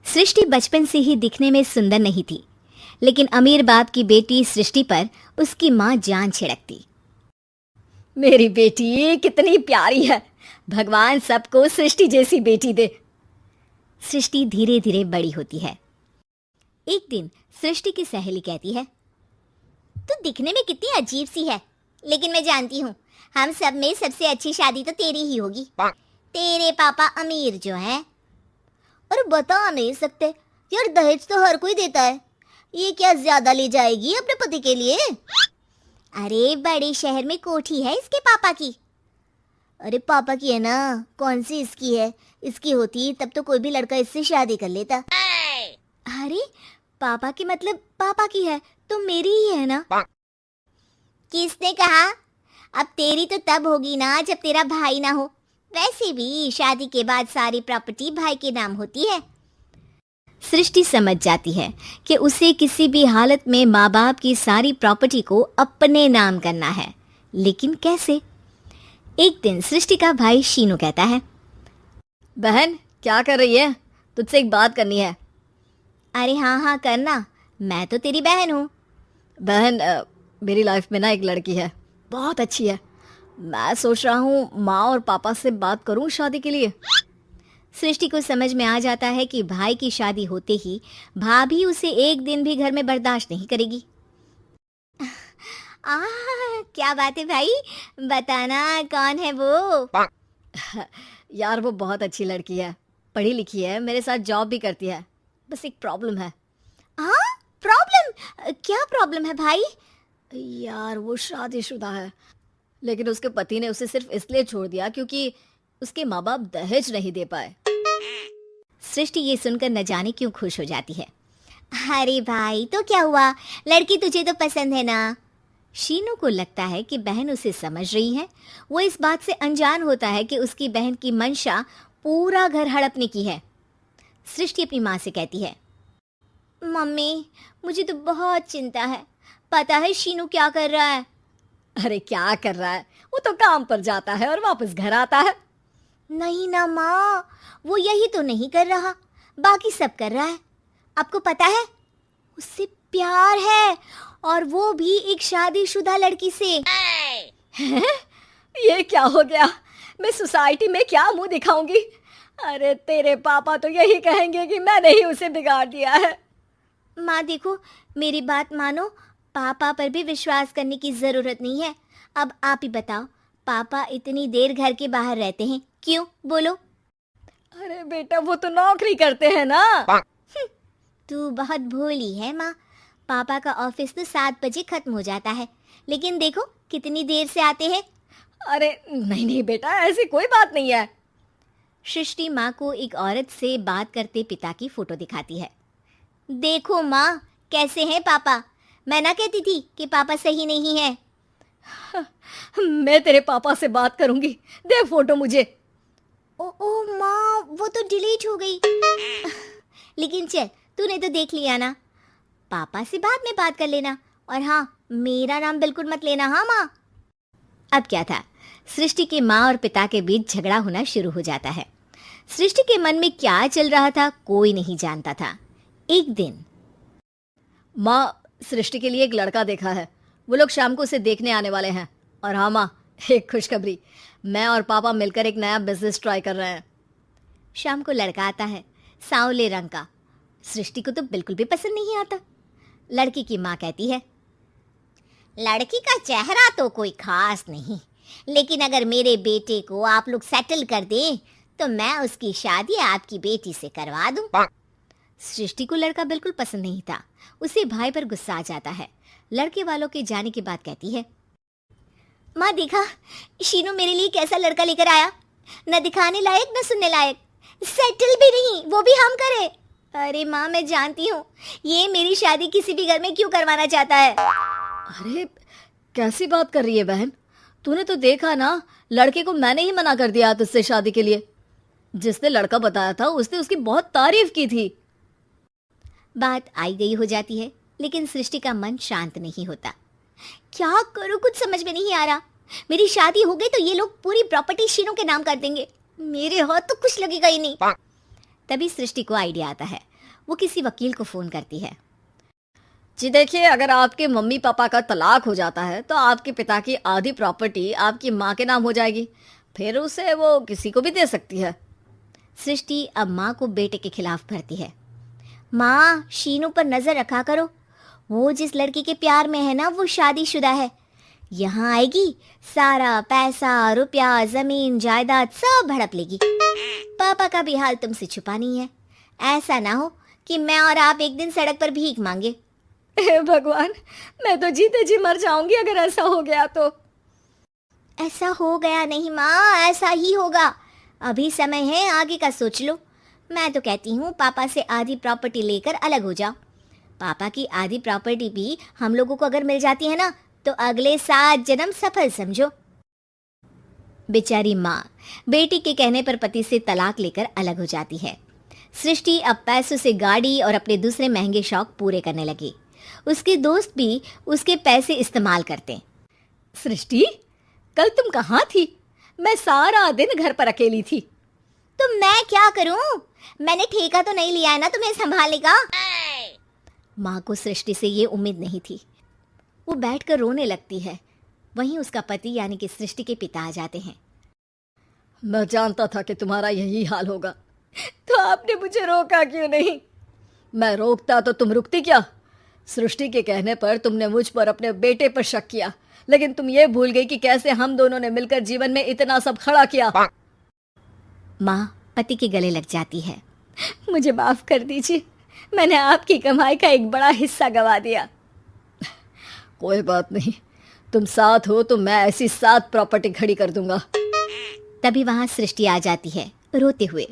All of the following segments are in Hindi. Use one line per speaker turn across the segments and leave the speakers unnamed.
सृष्टि बचपन से ही दिखने में सुंदर नहीं थी, लेकिन अमीर बाप की बेटी सृष्टि पर उसकी माँ जान छिड़कती। मेरी बेटी कितनी प्यारी है, भगवान सबको सृष्टि जैसी बेटी दे। सृष्टि धीरे धीरे बड़ी होती है। एक दिन सृष्टि की सहेली कहती है, तू दिखने में कितनी अजीब सी है, लेकिन मैं जानती हूँ हम सब में सबसे अच्छी शादी तो तेरी ही होगी। तेरे पापा अमीर जो है। और बता नहीं सकते यार, दहेज तो हर कोई देता है, ये क्या ज्यादा ले जाएगी अपने पति के लिए? अरे बड़े शहर में कोठी है इसके पापा की। अरे पापा की है ना, कौन सी इसकी है? इसकी होती तब तो कोई भी लड़का इससे शादी कर लेता। अरे पापा की मतलब पापा की है तो मेरी ही है ना? किसने कहा? अब तेरी तो तब होगी ना जब तेरा भाई ना हो। वैसे भी शादी के बाद सारी प्रॉपर्टी भाई के नाम होती है। सृष्टि समझ जाती है कि उसे किसी भी हालत में माँ बाप की सारी प्रॉपर्टी को अपने नाम करना है, लेकिन कैसे? एक दिन सृष्टि का भाई शीनू कहता है, बहन क्या कर रही है? तुझसे एक बात करनी है। अरे हाँ हाँ करना, मैं तो तेरी बहन हूँ। बहन मेरी लाइफ में ना एक लड़की है, बहुत अच्छी है। मैं सोच रहा हूँ माँ और पापा से बात करूँ शादी के लिए। सृष्टि को समझ में आ जाता है कि भाई की शादी होते ही भाभी उसे एक दिन भी घर में बर्दाश्त नहीं करेगी। क्या बात है भाई, बताना कौन है वो? यार वो बहुत अच्छी लड़की है, पढ़ी लिखी है, मेरे साथ जॉब भी करती है। बस एक प्रॉब्लम है। हाँ प्रॉब्लम? क्या प्रॉब्लम है भाई? यार वो शादीशुदा है, लेकिन उसके पति ने उसे सिर्फ इसलिए छोड़ दिया क्योंकि उसके माँ बाप दहेज नहीं दे पाए। सृष्टि ये सुनकर न जाने क्यों खुश हो जाती है। अरे भाई तो क्या हुआ, लड़की तुझे तो पसंद है ना? शीनू को लगता है कि बहन उसे समझ रही है। वो इस बात से अनजान होता है कि उसकी बहन की मंशा पूरा घर हड़पने की है। सृष्टि अपनी माँ से कहती है, मम्मी मुझे तो बहुत चिंता है, पता है शीनू क्या कर रहा है? अरे क्या कर रहा है, वो तो काम पर जाता है और वापस घर आता है। नहीं ना माँ, वो यही तो नहीं कर रहा, बाकी सब कर रहा है। आपको पता है उससे प्यार है, और वो भी एक शादीशुदा लड़की से। हैं? ये क्या हो गया, मैं सोसाइटी में क्या मुंह दिखाऊंगी? अरे तेरे पापा तो यही कहेंगे कि मैंने ही उसे बिगाड़ दिया है। माँ देखो मेरी बात मानो, पापा पर भी विश्वास करने की जरूरत नहीं है। अब आप ही बताओ, पापा इतनी देर घर के बाहर रहते हैं क्यों, बोलो? अरे बेटा वो तो नौकरी करते हैं ना। तू बहुत भोली है माँ, पापा का ऑफिस तो 7 बजे खत्म हो जाता है, लेकिन देखो कितनी देर से आते हैं। अरे नहीं नहीं बेटा, ऐसी कोई बात नहीं है। सृष्टि माँ को एक औरत से बात करते पिता की फोटो दिखाती है। देखो माँ कैसे हैं पापा, मैं ना कहती थी कि पापा सही नहीं है। मैं तेरे पापा से बात करूंगी, दे फोटो मुझे। ओ माँ वो तो डिलीट हो गई। लेकिन चल तूने तो देख लिया ना, पापा से बाद में बात कर लेना, और हाँ मेरा नाम बिल्कुल मत लेना। हाँ माँ। अब क्या था, सृष्टि के माँ और पिता के बीच झगड़ा होना शुरू हो जाता है। सृष्टि के मन में क्या चल रहा था कोई नहीं जानता था। एक दिन, माँ सृष्टि के लिए एक लड़का देखा है, वो लोग शाम को उसे देखने आने वाले हैं। और हाँ माँ एक खुशखबरी, मैं और पापा मिलकर एक नया बिजनेस ट्राई कर रहे हैं। शाम को लड़का आता है, सांवले रंग का। सृष्टि को तो बिल्कुल भी पसंद नहीं आता। लड़की की माँ कहती है, लड़की का चेहरा तो कोई खास नहीं, लेकिन अगर मेरे बेटे को आप लोग सेटल कर दें तो मैं उसकी शादी आपकी बेटी से करवा दूं। सृष्टि को लड़का बिल्कुल पसंद नहीं था, उसे भाई पर गुस्सा आ जाता है। लड़के वालों के जाने के बाद कहती है, माँ देखा शीनू मेरे लिए कैसा लड़का लेकर आया, न दिखाने लायक न सुनने लायक, सेटल भी नहीं, वो भी हम करे। अरे माँ मैं जानती हूँ ये मेरी शादी किसी भी घर में क्यों करवाना चाहता है। अरे कैसी बात कर रही है बहन, तूने तो देखा ना, लड़के को मैंने ही मना कर दिया तुझसे शादी के लिए। जिसने लड़का बताया था उसने उसकी बहुत तारीफ की थी। बात आई गई हो जाती है, लेकिन सृष्टि का मन शांत नहीं होता। क्या करूं कुछ समझ में नहीं आ रहा। मेरी शादी हो गई तो ये लोग पूरी प्रॉपर्टी शीनू के नाम कर देंगे, मेरे हाथ तो कुछ लगेगा ही नहीं। तभी सृष्टि को आइडिया आता है। वो किसी वकील को फ़ोन करती है। जी देखिए, अगर आपके मम्मी पापा का तलाक हो जाता है तो आपके पिता की आधी प्रॉपर्टी आपकी माँ के नाम हो जाएगी, फिर उसे वो किसी को भी दे सकती है। सृष्टि अब माँ को बेटे के खिलाफ भरती है। माँ, शीनू पर नजर रखा करो, वो जिस लड़की के प्यार में है ना वो शादीशुदा है। यहाँ आएगी, सारा पैसा रुपया जमीन जायदाद सब हड़प लेगी। पापा का भी हाल तुमसे छुपा नहीं है। ऐसा ना हो कि मैं और आप एक दिन सड़क पर भीख मांगे। हे भगवान, मैं तो जीते जी मर जाऊंगी अगर ऐसा हो गया तो। ऐसा हो गया नहीं माँ, ऐसा ही होगा। अभी समय है, आगे का सोच लो। मैं तो कहती हूँ पापा से आधी प्रॉपर्टी लेकर अलग हो जाओ। पापा की आधी प्रॉपर्टी भी हम लोगों को अगर मिल जाती है ना तो अगले 7 जन्म सफल समझो। बेचारी माँ बेटी के कहने पर पति से तलाक लेकर अलग हो जाती है। सृष्टि अब पैसों से गाड़ी और अपने दूसरे महंगे शौक पूरे करने लगी। उसके दोस्त भी उसके पैसे इस्तेमाल करते। सृष्टि, कल तुम कहाँ थी? मैं सारा दिन घर पर अकेली थी। तो मैं क्या करूं? मैंने ठेका तो नहीं लिया है ना तुम्हें संभालने का। माँ को सृष्टि से ये उम्मीद नहीं थी। वो बैठकर रोने लगती है। वहीं उसका पति यानी कि सृष्टि के पिता आ जाते हैं। मैं जानता था कि तुम्हारा यही हाल होगा, तो आपने मुझे रोका क्यों नहीं? मैं रोकता तो तुम रुकती क्या? सृष्टि के कहने पर तुमने मुझ पर अपने बेटे पर शक किया, लेकिन तुम ये भूल गई कि कैसे हम दोनों ने मिलकर जीवन में इतना सब खड़ा किया। माँ पति के गले लग जाती है। मुझे माफ कर दीजिए, मैंने आपकी कमाई का एक बड़ा हिस्सा गवा दिया। कोई बात नहीं, तुम साथ हो तो मैं ऐसी 7 प्रॉपर्टी खड़ी कर दूंगा। तभी वहां सृष्टि आ जाती है रोते हुए।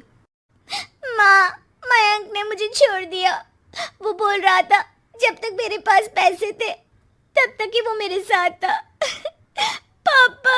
माँ, मयंक ने मुझे छोड़ दिया। वो बोल रहा था जब तक मेरे पास पैसे थे तब तक ही वो मेरे साथ था। पापा,